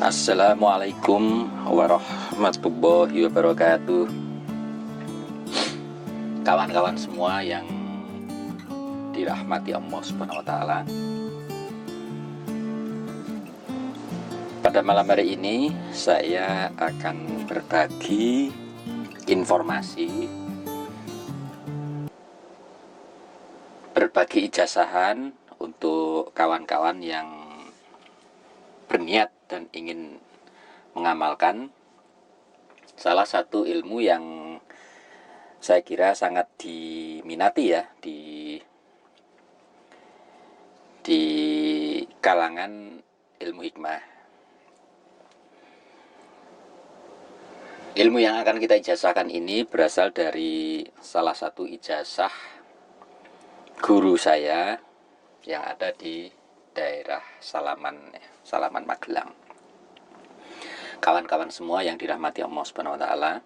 Assalamualaikum warahmatullahi wabarakatuh. Kawan-kawan semua yang dirahmati Allah Subhanahu wa taala. Pada malam hari ini saya akan berbagi informasi, berbagi ijazahan untuk kawan-kawan yang berniat dan ingin mengamalkan salah satu ilmu yang saya kira sangat diminati ya di kalangan ilmu hikmah. Ilmu yang akan kita ijazahkan ini berasal dari salah satu ijazah guru saya yang ada di daerah Salaman Magelang. Kawan-kawan semua yang dirahmati Allah Subhanahu wa taala,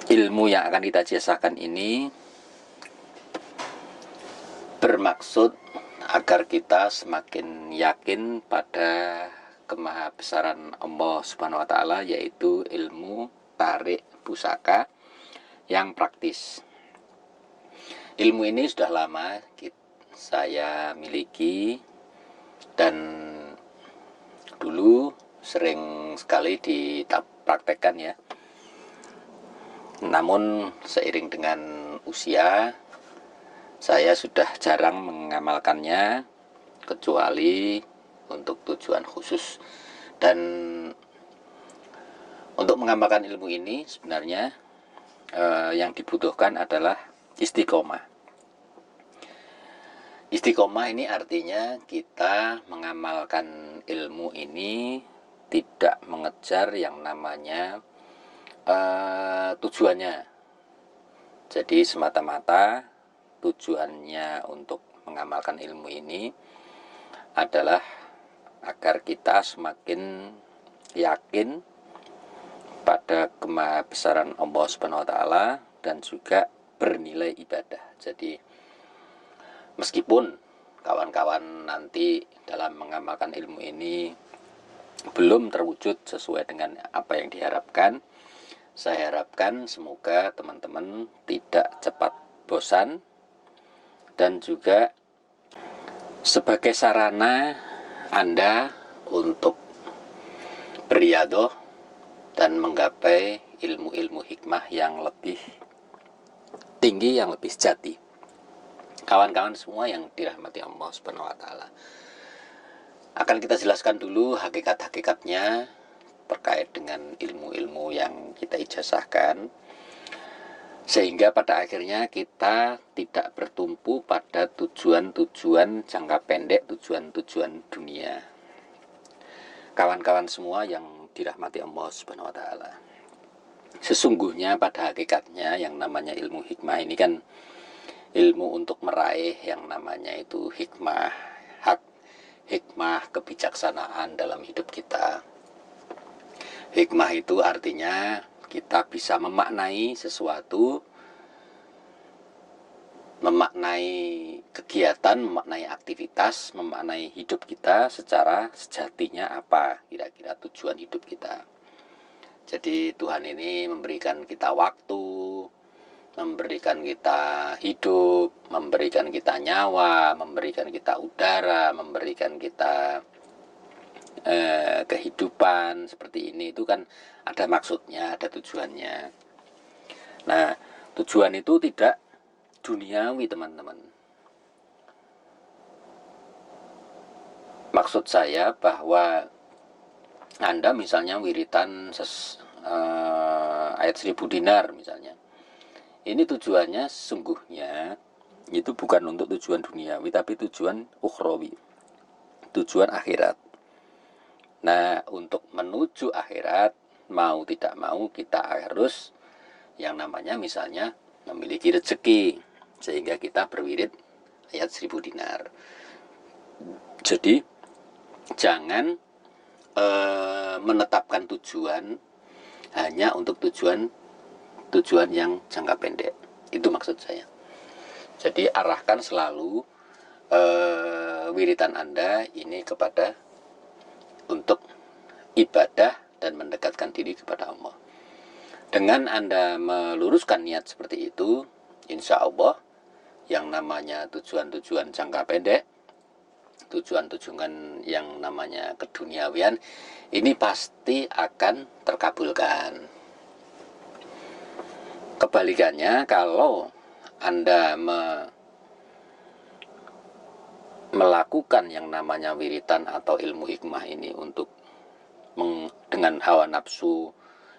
ilmu yang akan kita ijazahkan ini bermaksud agar kita semakin yakin pada kemahabesaran Allah Subhanahu wa taala, yaitu ilmu tarik pusaka yang praktis. Ilmu ini sudah lama saya miliki dan dulu sering sekali dipraktekkan ya. Namun seiring dengan usia saya sudah jarang mengamalkannya kecuali untuk tujuan khusus. Dan untuk mengamalkan ilmu ini sebenarnya yang dibutuhkan adalah istiqomah. Istiqomah ini artinya kita mengamalkan ilmu ini tidak mengejar yang namanya tujuannya. Jadi semata-mata tujuannya untuk mengamalkan ilmu ini adalah agar kita semakin yakin pada kemahabesaran Allah Subhanahu wa taala dan juga bernilai ibadah. Jadi meskipun kawan-kawan nanti dalam mengamalkan ilmu ini belum terwujud sesuai dengan apa yang diharapkan, saya harapkan semoga teman-teman tidak cepat bosan dan juga sebagai sarana Anda untuk beriadah dan menggapai ilmu-ilmu hikmah yang lebih tinggi, yang lebih sejati. Kawan-kawan semua yang dirahmati Allah Subhanahu wa taala, akan kita jelaskan dulu hakikat-hakikatnya terkait dengan ilmu-ilmu yang kita ijazahkan, sehingga pada akhirnya kita tidak bertumpu pada tujuan-tujuan jangka pendek, tujuan-tujuan dunia. Kawan-kawan semua yang dirahmati Allah Subhanahu wa taala, sesungguhnya pada hakikatnya yang namanya ilmu hikmah ini kan ilmu untuk meraih yang namanya itu hikmah, hikmah kebijaksanaan dalam hidup kita. Hikmah itu artinya kita bisa memaknai sesuatu, memaknai kegiatan, memaknai aktivitas, memaknai hidup kita secara sejatinya apa kira-kira tujuan hidup kita. Jadi Tuhan ini memberikan kita waktu, memberikan kita hidup, memberikan kita nyawa, memberikan kita udara, memberikan kita kehidupan seperti ini. Itu kan ada maksudnya, ada tujuannya. Nah, tujuan itu tidak duniawi, teman-teman. Maksud saya bahwa Anda misalnya wiritan ayat 1000 dinar misalnya, ini tujuannya sesungguhnya itu bukan untuk tujuan duniawi, tapi tujuan ukhrawi, tujuan akhirat. Nah, untuk menuju akhirat, mau tidak mau kita harus yang namanya misalnya memiliki rezeki, sehingga kita berwirid ayat 1000 dinar. Jadi jangan menetapkan tujuan hanya untuk tujuan yang jangka pendek. Itu maksud saya. Jadi arahkan selalu wiritan Anda ini kepada untuk ibadah dan mendekatkan diri kepada Allah. Dengan Anda meluruskan niat seperti itu, insya Allah yang namanya tujuan-tujuan jangka pendek, tujuan-tujuan yang namanya keduniawian, ini pasti akan terkabulkan. Kebalikannya, kalau Anda melakukan yang namanya wiritan atau ilmu hikmah ini untuk dengan hawa nafsu,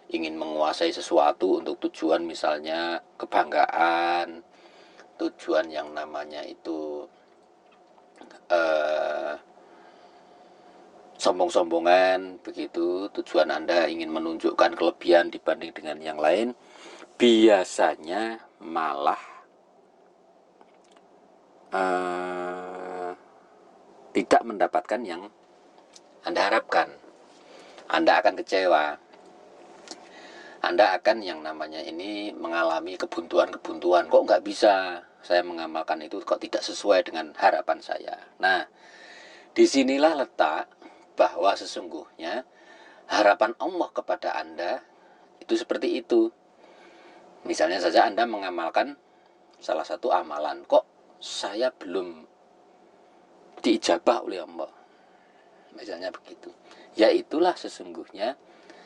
ingin menguasai sesuatu untuk tujuan misalnya kebanggaan, tujuan yang namanya itu sombong-sombongan, begitu, tujuan Anda ingin menunjukkan kelebihan dibanding dengan yang lain, biasanya malah tidak mendapatkan yang Anda harapkan. Anda akan kecewa. Anda akan yang namanya ini mengalami kebuntuan-kebuntuan. Kok nggak bisa saya mengamalkan itu, kok tidak sesuai dengan harapan saya. Nah, disinilah letak bahwa sesungguhnya harapan Allah kepada Anda itu seperti itu. Misalnya saja Anda mengamalkan salah satu amalan, kok saya belum diijabah oleh Allah, misalnya begitu. Ya itulah sesungguhnya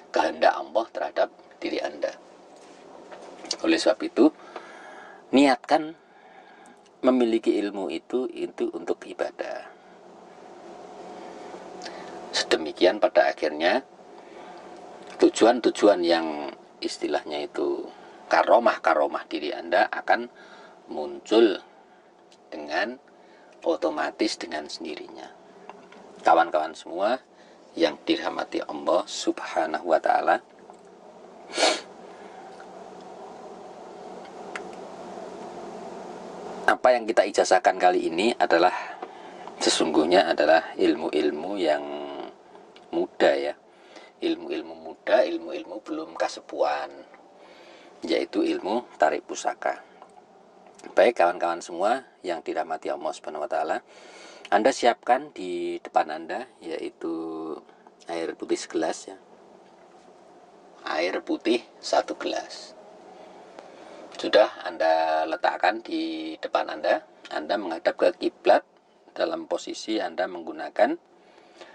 kehendak Allah terhadap diri Anda. Oleh sebab itu, niatkan memiliki ilmu itu untuk ibadah. Sedemikian pada akhirnya tujuan-tujuan yang istilahnya itu karomah diri Anda akan muncul dengan otomatis dengan sendirinya. Kawan-kawan semua yang dirahmati Allah Subhanahu wa ta'ala, apa yang kita ijazahkan kali ini adalah sesungguhnya adalah ilmu-ilmu yang muda ya. Ilmu-ilmu muda, ilmu-ilmu belum kasepuan, yaitu ilmu tarik pusaka. Baik kawan-kawan semua yang dirahmati Allah Subhanahu wa ta'ala, Anda siapkan di depan Anda yaitu air putih segelas ya. Air putih 1 gelas. Sudah Anda letakkan di depan Anda. Anda menghadap ke kiblat dalam posisi Anda menggunakan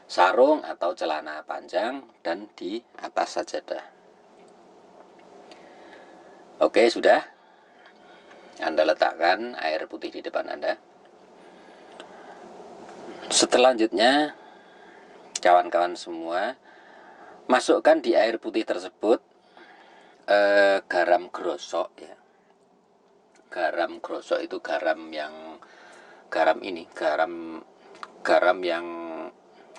sarung atau celana panjang dan di atas sajadah. Oke, sudah. Anda letakkan air putih di depan Anda. Selanjutnya, kawan-kawan semua, masukkan di air putih tersebut garam grosok ya. Garam grosok itu garam yang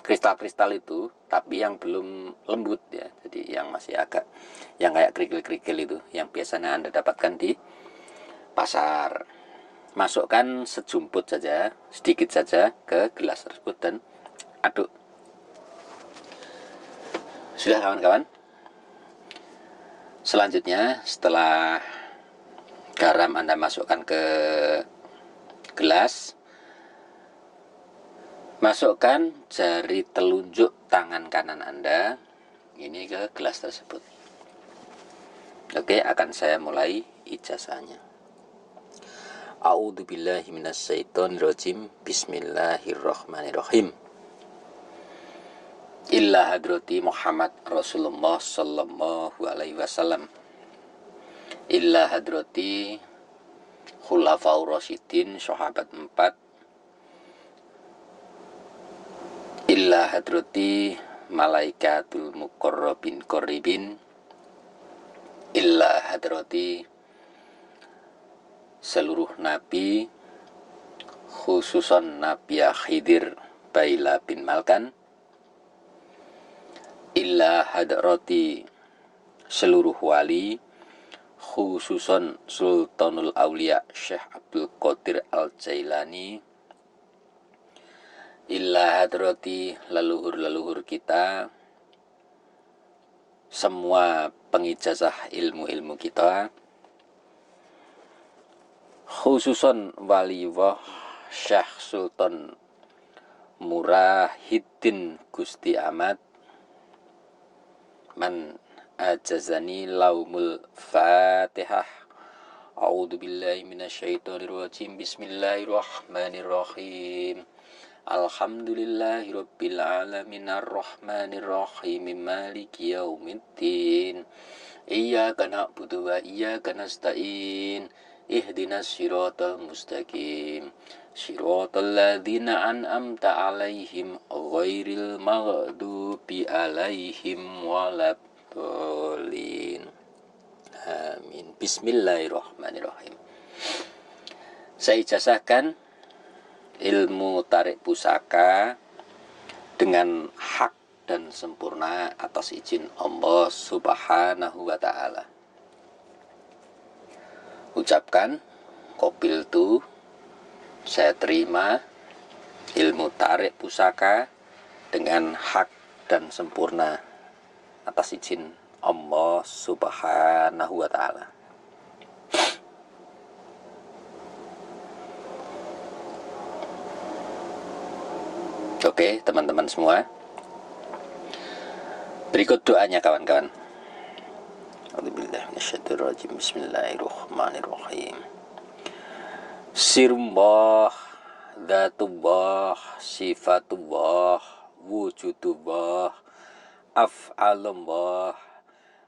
kristal-kristal itu, tapi yang belum lembut ya. Jadi yang masih agak yang kayak kerikil-kerikil itu, yang biasanya Anda dapatkan di pasar. Masukkan sejumput saja, sedikit saja ke gelas tersebut dan aduk. Sudah kawan-kawan? Selanjutnya, setelah garam Anda masukkan ke gelas, masukkan jari telunjuk tangan kanan Anda ini ke gelas tersebut. Oke, akan saya mulai ijazahnya. A'udzubillahi minasyaitonirrajim. Bismillahirrahmanirrahim. Illa hadrati Muhammad Rasulullah sallallahu alaihi wasallam. Illa hadrati khulafaur rasyidin sahabat 4. Illa hadrati malaikatul muqarrabin qaribin. Illa hadrati seluruh nabi, khususan Nabi Khidir Baila bin Malkan. Illa hadrati seluruh wali, khususan Sultanul Aulia Syekh Abdul Qadir Al-Jailani. Illa hadrati leluhur-leluhur kita, semua pengijazah ilmu-ilmu kita, khususan waliwah Syekh Sultan Murahiddin Gusti Ahmad man ajazani laumul Fatihah. A'udzu billahi minasyaitonir rajim. Bismillahirrahmanirrahim. Alhamdulillahirabbil alamin arrahmanir rahim maliki yaumiddin. Iyyaka na'budu wa iyyaka nasta'in. Ihdinas siratal mustaqim. Siratal ladzina an'amta 'alaihim ghairil maghdubi 'alaihim waladdallin. Amin. Bismillahirrahmanirrahim. Saya ijazahkan ilmu tarik pusaka dengan hak dan sempurna atas izin Allah Subhanahu wa ta'ala. Ucapkan qabiltu, saya terima ilmu tarik pusaka dengan hak dan sempurna atas izin Allah Subhanahu wa ta'ala. Oke, teman-teman semua. Berikut doanya kawan-kawan. Bismillahirrahmanirrahim. Sirullah, dzatullah, sifatullah, wujudullah, af'alullah,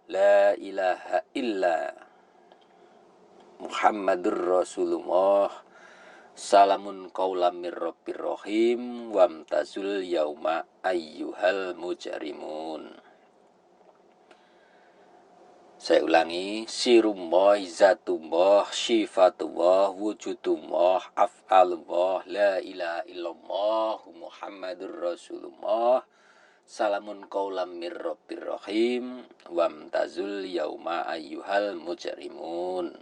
la ilaha illa Muhammadur Rasulullah, salamun qaulam mir rabbir rahim, wamtazul yauma ayyuhal mujrimun. Saya ulangi, sirullah, zatullah, syifatullah, wujudullah, af'alullah, la ilaha illallah Muhammadur Rasulullah, salamun qaulam mir rabbir rahim, wamtazul yauma ayyuhal mujrimun.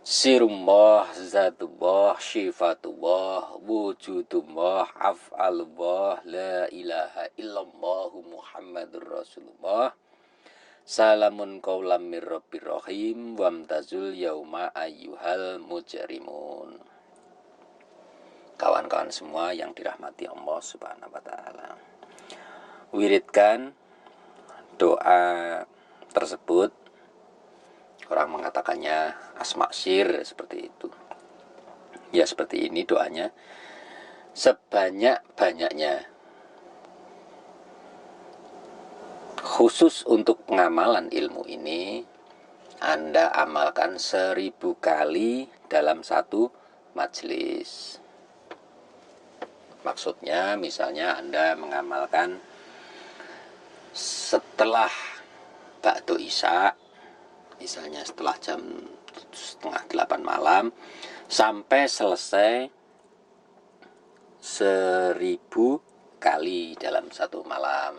Sirullah, zatullah, syifatullah, wujudullah, af'alullah, la ilaha illallah Muhammadur Rasulullah, salamun qaulam mir rabbir rahim, wamtazul yauma ayyuhal mujrimun. Kawan-kawan semua yang dirahmati Allah Subhanahu wa ta'ala, wiridkan doa tersebut. Orang mengatakannya asma sir, seperti itu. Ya, seperti ini doanya. Sebanyak-banyaknya. Khusus untuk pengamalan ilmu ini, Anda amalkan 1000 kali dalam satu majelis. Maksudnya, misalnya Anda mengamalkan setelah ba'du isya, misalnya setelah jam 7:30 malam, sampai selesai 1000 kali dalam satu malam.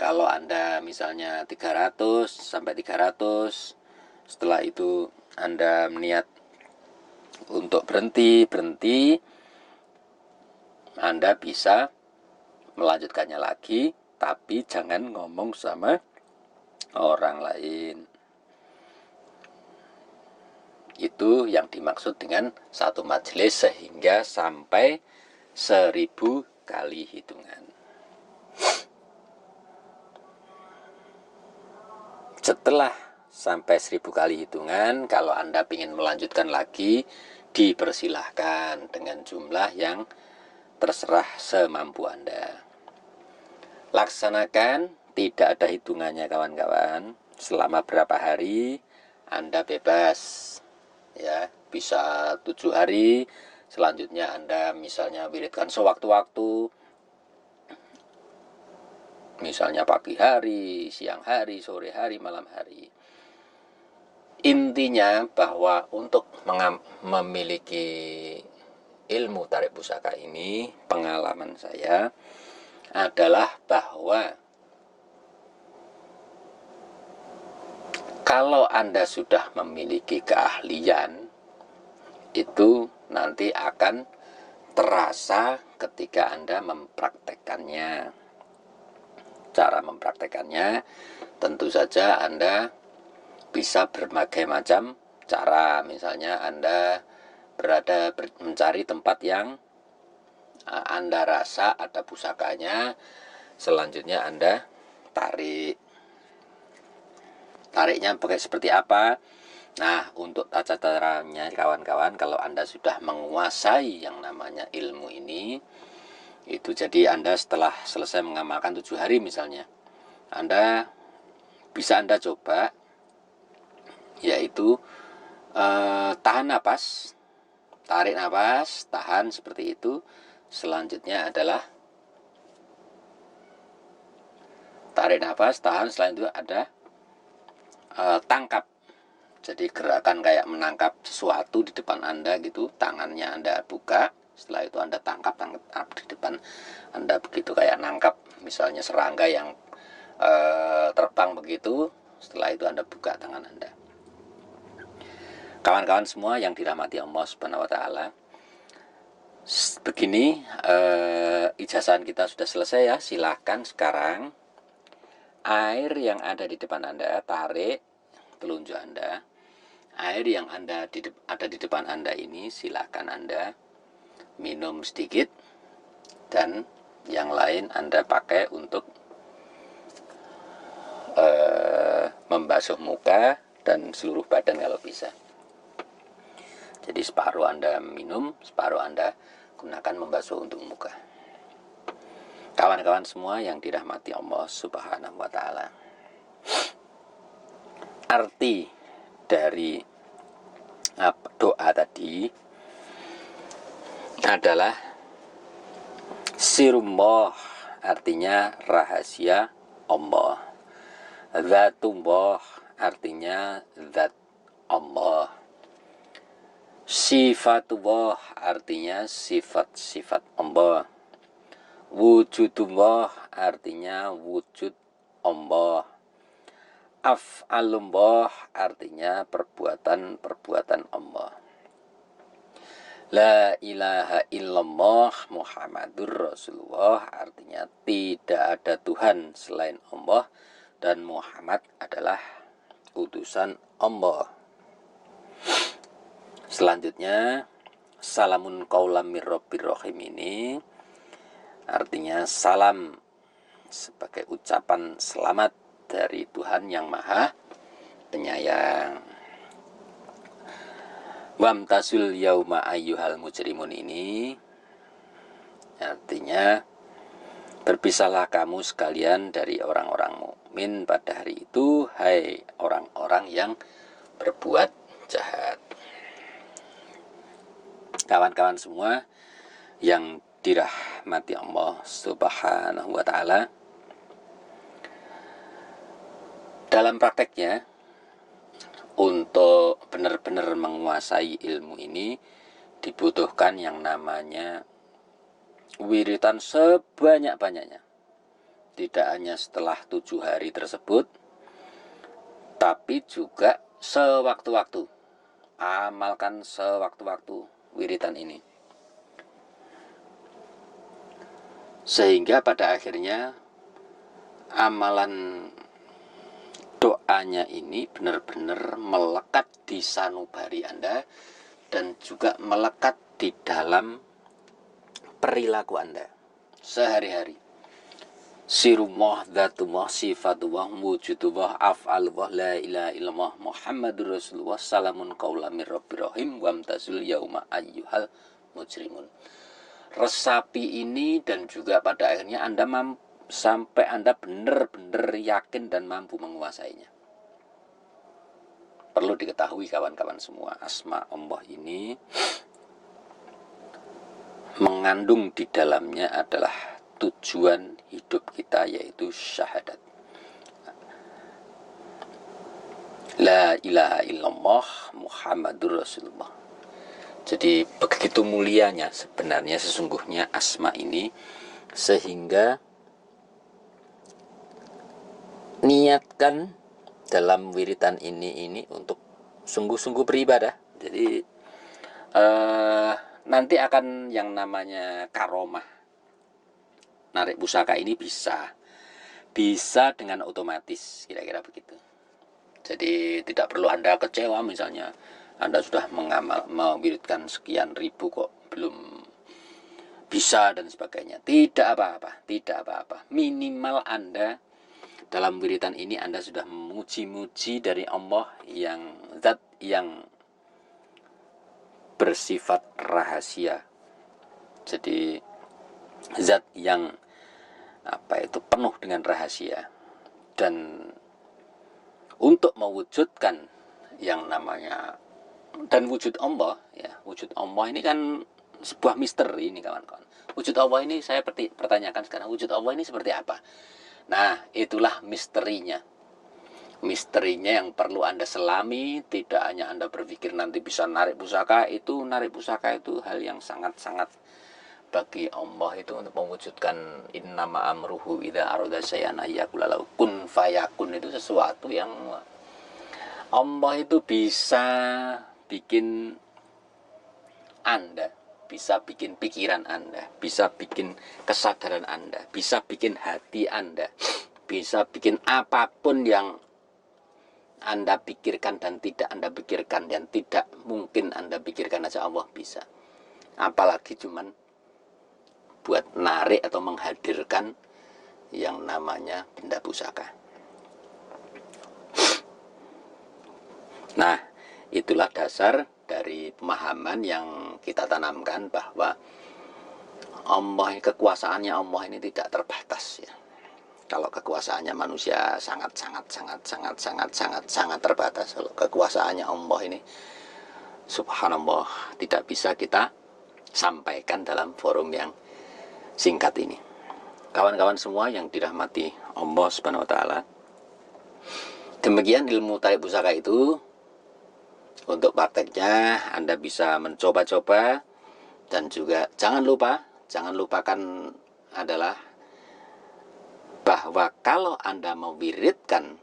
Kalau Anda misalnya 300 sampai 300, setelah itu Anda niat untuk berhenti, Anda bisa melanjutkannya lagi, tapi jangan ngomong sama orang lain. Itu yang dimaksud dengan satu majelis, sehingga sampai 1000 kali hitungan. Setelah sampai 1000 kali hitungan, kalau Anda ingin melanjutkan lagi, dipersilahkan dengan jumlah yang terserah semampu Anda. Laksanakan, tidak ada hitungannya kawan-kawan. Selama berapa hari Anda bebas. Ya, bisa 7 hari, selanjutnya Anda misalnya wiridkan sewaktu-waktu, misalnya pagi hari, siang hari, sore hari, malam hari. Intinya bahwa untuk memiliki ilmu tarik pusaka ini, pengalaman saya adalah bahwa kalau Anda sudah memiliki keahlian, itu nanti akan terasa ketika Anda mempraktekkannya. Cara mempraktekkannya, tentu saja Anda bisa berbagai macam cara. Misalnya Anda mencari tempat yang Anda rasa ada pusakanya, selanjutnya Anda tarik. Tariknya pakai seperti apa? Nah, untuk tata caranya kawan-kawan, kalau Anda sudah menguasai yang namanya ilmu ini, itu jadi Anda setelah selesai mengamalkan 7 hari misalnya, Anda bisa Anda coba, yaitu tahan napas, tarik napas, tahan seperti itu. Selanjutnya adalah tarik nafas, tahan. Selain itu ada tangkap. Jadi gerakan kayak menangkap sesuatu di depan Anda gitu, tangannya Anda buka, setelah itu Anda tangkap di depan Anda begitu, kayak nangkap misalnya serangga yang terbang begitu. Setelah itu Anda buka tangan Anda. Kawan-kawan semua yang dirahmati Allah Subhanahu wa taala, begini, ijazahan kita sudah selesai ya. Silahkan sekarang air yang ada di depan Anda, tarik telunjuk Anda. Air yang ada di depan Anda ini silahkan Anda minum sedikit, dan yang lain Anda pakai untuk membasuh muka dan seluruh badan kalau bisa. Jadi separuh Anda minum, separuh Anda gunakan membasuh untuk muka. Kawan-kawan semua yang dirahmati Allah Subhanahu wa taala, arti dari doa tadi adalah sirullah, artinya rahasia Allah. Zatullah, artinya zat Allah. Sifatullah, artinya sifat-sifat Allah. Wujudullah, artinya wujud Allah. Af'alullah, artinya perbuatan-perbuatan Allah. La ilaha illallah Muhammadur Rasulullah, artinya tidak ada Tuhan selain Allah dan Muhammad adalah utusan Allah. Selanjutnya, salamun qaulam mir rabbir rahim ini artinya salam sebagai ucapan selamat dari Tuhan yang Maha Penyayang. Wamtazul yauma ayyuhal mujrimun ini artinya berpisahlah kamu sekalian dari orang-orang mukmin pada hari itu, hai orang-orang yang berbuat jahat. Kawan-kawan semua yang dirahmati Allah Subhanahu wa taala, dalam prakteknya untuk benar-benar menguasai ilmu ini dibutuhkan yang namanya wiritan sebanyak-banyaknya. Tidak hanya setelah 7 hari tersebut, tapi juga sewaktu-waktu. Amalkan sewaktu-waktu wiritan ini, sehingga pada akhirnya amalan doanya ini benar-benar melekat di sanubari Anda dan juga melekat di dalam perilaku Anda sehari-hari. Sirullah, dzatullah, sifatullah, wujudullah, af'alullah, la ilaha illallah Muhammadur Rasulullah, salamun qaulam mir rabbir rahim, wamtazul yauma ayyuhal mujrimun. Resapi ini dan juga pada akhirnya Anda sampai Anda benar-benar yakin dan mampu menguasainya. Perlu diketahui kawan-kawan semua, asma Allah ini mengandung di dalamnya adalah tujuan hidup kita, yaitu syahadat. La ilaha illallah Muhammadur Rasulullah. Jadi begitu mulianya sebenarnya sesungguhnya asma ini, sehingga niatkan dalam wiritan ini untuk sungguh-sungguh beribadah. Jadi nanti akan yang namanya karomah narik pusaka ini bisa dengan otomatis, kira-kira begitu. Jadi tidak perlu Anda kecewa misalnya Anda sudah mewiridkan sekian ribu kok belum bisa dan sebagainya. Tidak apa-apa, tidak apa-apa. Minimal Anda dalam wiridan ini Anda sudah memuji-muji dari Allah yang zat yang bersifat rahasia. Jadi zat yang penuh dengan rahasia. Dan untuk mewujudkan yang namanya dan wujud Allah, ya, wujud Allah ini kan sebuah misteri ini kawan-kawan. Wujud Allah ini saya pertanyakan sekarang, wujud Allah ini seperti apa? Nah, itulah misterinya. Misterinya yang perlu Anda selami. Tidak hanya Anda berpikir nanti bisa narik pusaka. Narik pusaka itu hal yang sangat-sangat bagi Allah itu untuk mewujudkan innama amruhu idza arada syai'an ayyaqula lahu kun fayakun. Itu sesuatu yang Allah itu bisa bikin Anda, bisa bikin pikiran Anda, bisa bikin kesadaran Anda, bisa bikin hati Anda, bisa bikin apapun yang Anda pikirkan dan tidak Anda pikirkan, dan tidak mungkin Anda pikirkan aja Allah bisa. Apalagi cuman buat narik atau menghadirkan yang namanya benda pusaka. Nah, itulah dasar dari pemahaman yang kita tanamkan bahwa Allah, kekuasaannya Allah ini tidak terbatas, ya. Kalau kekuasaannya manusia sangat terbatas. Kalau kekuasaannya Allah ini subhanallah tidak bisa kita sampaikan dalam forum yang singkat ini. Kawan-kawan semua yang dirahmati Allah Subhanahu wa taala, demikian ilmu tarik pusaka itu. Untuk prakteknya Anda bisa mencoba-coba, dan juga jangan lupakan adalah bahwa kalau Anda mewiridkan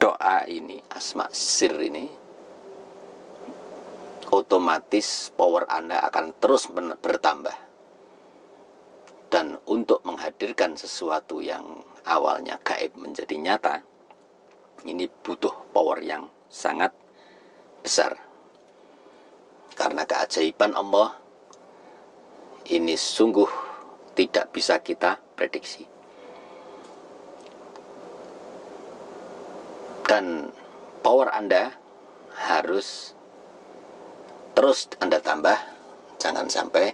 doa ini, asma sir ini, otomatis power Anda akan terus bertambah. Dan untuk menghadirkan sesuatu yang awalnya gaib menjadi nyata, ini butuh power yang sangat besar. Karena keajaiban Allah ini sungguh tidak bisa kita prediksi. Dan power Anda harus terus Anda tambah, jangan sampai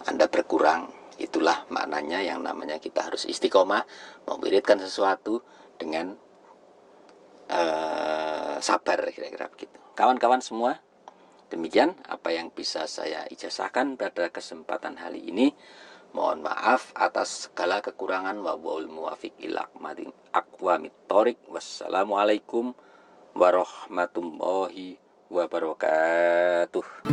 Anda berkurang. Itulah maknanya yang namanya kita harus istiqomah, mewiridkan sesuatu dengan sabar, kira-kira begitu. Kawan-kawan semua, demikian apa yang bisa saya ijazahkan pada kesempatan hari ini. Mohon maaf atas segala kekurangan. Wallahul muwaffiq ila aqwamit thoriq. Wassalamualaikum warahmatullahi wabarakatuh.